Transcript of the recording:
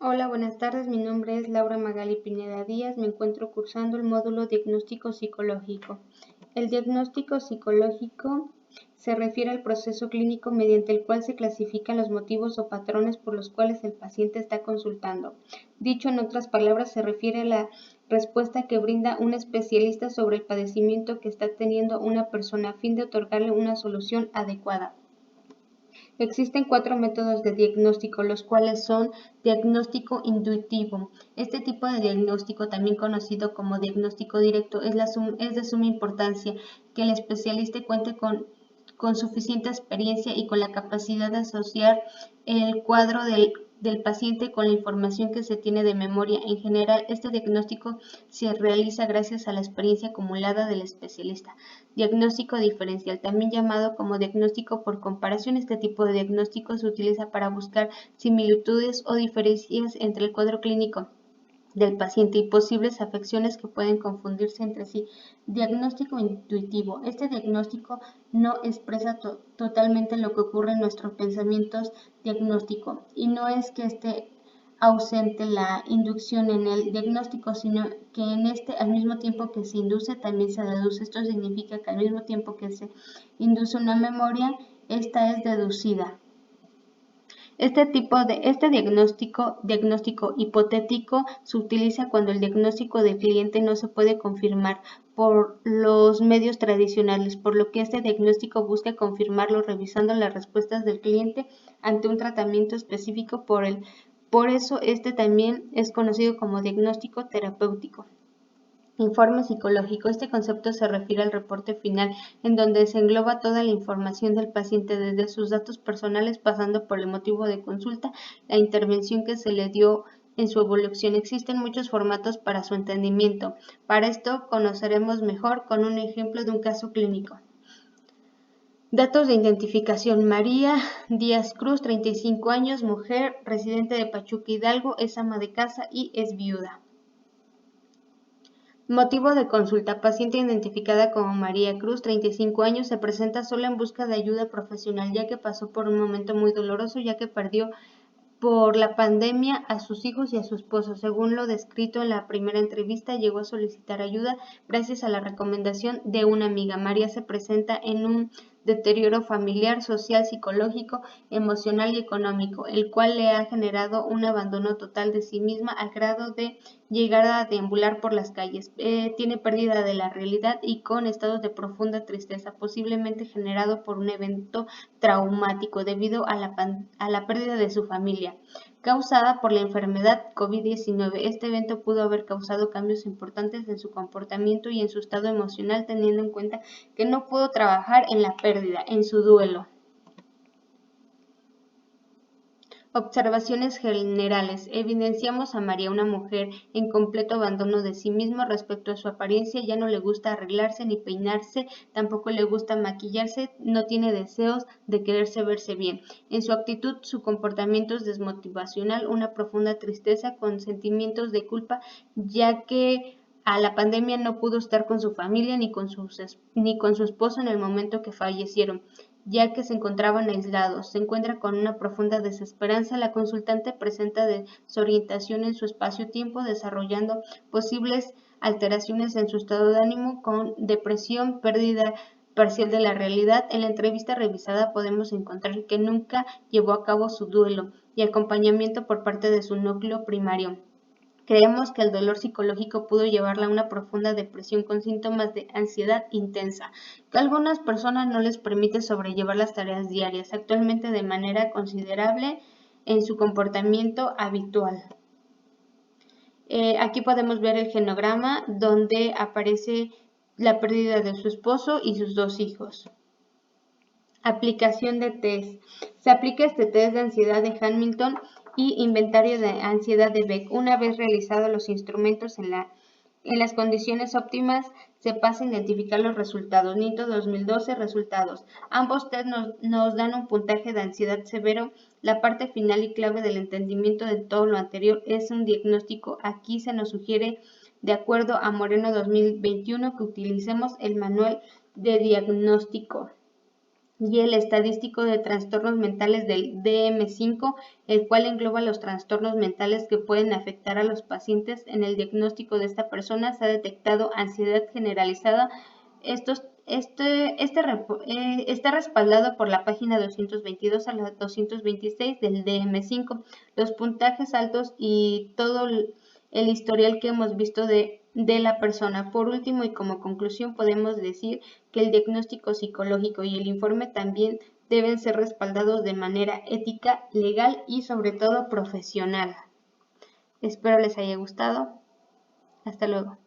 Hola, buenas tardes. Mi nombre es Laura Magali Pineda Díaz. Me encuentro cursando el módulo Diagnóstico Psicológico. El diagnóstico psicológico se refiere al proceso clínico mediante el cual se clasifican los motivos o patrones por los cuales el paciente está consultando. Dicho en otras palabras, se refiere a la respuesta que brinda un especialista sobre el padecimiento que está teniendo una persona a fin de otorgarle una solución adecuada. Existen 4 métodos de diagnóstico, los cuales son diagnóstico intuitivo. Este tipo de diagnóstico, también conocido como diagnóstico directo, es de suma importancia que el especialista cuente con suficiente experiencia y con la capacidad de asociar el cuadro del paciente con la información que se tiene de memoria. En general, este diagnóstico se realiza gracias a la experiencia acumulada del especialista. Diagnóstico diferencial, también llamado como diagnóstico por comparación. Este tipo de diagnóstico se utiliza para buscar similitudes o diferencias entre el cuadro clínico del paciente y posibles afecciones que pueden confundirse entre sí. Diagnóstico intuitivo. Este diagnóstico no expresa totalmente lo que ocurre en nuestros pensamientos diagnóstico, y no es que esté ausente la inducción en el diagnóstico, sino que en este, al mismo tiempo que se induce, también se deduce. Esto significa que al mismo tiempo que se induce una memoria, esta es deducida. Este diagnóstico hipotético se utiliza cuando el diagnóstico del cliente no se puede confirmar por los medios tradicionales, por lo que este diagnóstico busca confirmarlo revisando las respuestas del cliente ante un tratamiento específico por eso este también es conocido como diagnóstico terapéutico. Informe psicológico. Este concepto se refiere al reporte final, en donde se engloba toda la información del paciente, desde sus datos personales, pasando por el motivo de consulta, la intervención que se le dio en su evolución. Existen muchos formatos para su entendimiento. Para esto conoceremos mejor con un ejemplo de un caso clínico. Datos de identificación: María Díaz Cruz, 35 años, mujer, residente de Pachuca, Hidalgo, es ama de casa y es viuda. Motivo de consulta: paciente identificada como María Cruz, 35 años, se presenta sola en busca de ayuda profesional, ya que pasó por un momento muy doloroso, ya que perdió por la pandemia a sus hijos y a su esposo. Según lo descrito en la primera entrevista, llegó a solicitar ayuda gracias a la recomendación de una amiga. María se presenta en un deterioro familiar, social, psicológico, emocional y económico, el cual le ha generado un abandono total de sí misma al grado de llegar a deambular por las calles. Tiene pérdida de la realidad y con estados de profunda tristeza, posiblemente generado por un evento traumático debido a la pérdida de su familia, causada por la enfermedad COVID-19. Este evento pudo haber causado cambios importantes en su comportamiento y en su estado emocional, teniendo en cuenta que no pudo trabajar en la pérdida, en su duelo. Observaciones generales. Evidenciamos a María, una mujer en completo abandono de sí misma respecto a su apariencia. Ya no le gusta arreglarse ni peinarse, tampoco le gusta maquillarse, no tiene deseos de quererse verse bien. En su actitud, su comportamiento es desmotivacional, una profunda tristeza con sentimientos de culpa, ya que a la pandemia no pudo estar con su familia ni con su esposo en el momento que fallecieron, ya que se encontraban aislados. Se encuentra con una profunda desesperanza. La consultante presenta desorientación en su espacio-tiempo, desarrollando posibles alteraciones en su estado de ánimo, con depresión, pérdida parcial de la realidad. En la entrevista revisada podemos encontrar que nunca llevó a cabo su duelo y acompañamiento por parte de su núcleo primario. Creemos que el dolor psicológico pudo llevarla a una profunda depresión con síntomas de ansiedad intensa, que a algunas personas no les permite sobrellevar las tareas diarias, actualmente de manera considerable en su comportamiento habitual. Aquí podemos ver el genograma donde aparece la pérdida de su esposo y sus 2 hijos. Aplicación de test. Se aplica este test de ansiedad de Hamilton y inventario de ansiedad de Beck. Una vez realizados los instrumentos en las condiciones óptimas, se pasa a identificar los resultados. NITO 2012, resultados. Ambos test nos dan un puntaje de ansiedad severo. La parte final y clave del entendimiento de todo lo anterior es un diagnóstico. Aquí se nos sugiere, de acuerdo a Moreno 2021, que utilicemos el manual de diagnóstico. y el estadístico de trastornos mentales del DSM-5, el cual engloba los trastornos mentales que pueden afectar a los pacientes. En el diagnóstico de esta persona se ha detectado ansiedad generalizada. Está respaldado por la página 222 a la 226 del DSM-5, los puntajes altos y todo el historial que hemos visto de la persona. Por último y como conclusión podemos decir que el diagnóstico psicológico y el informe también deben ser respaldados de manera ética, legal y sobre todo profesional. Espero les haya gustado. Hasta luego.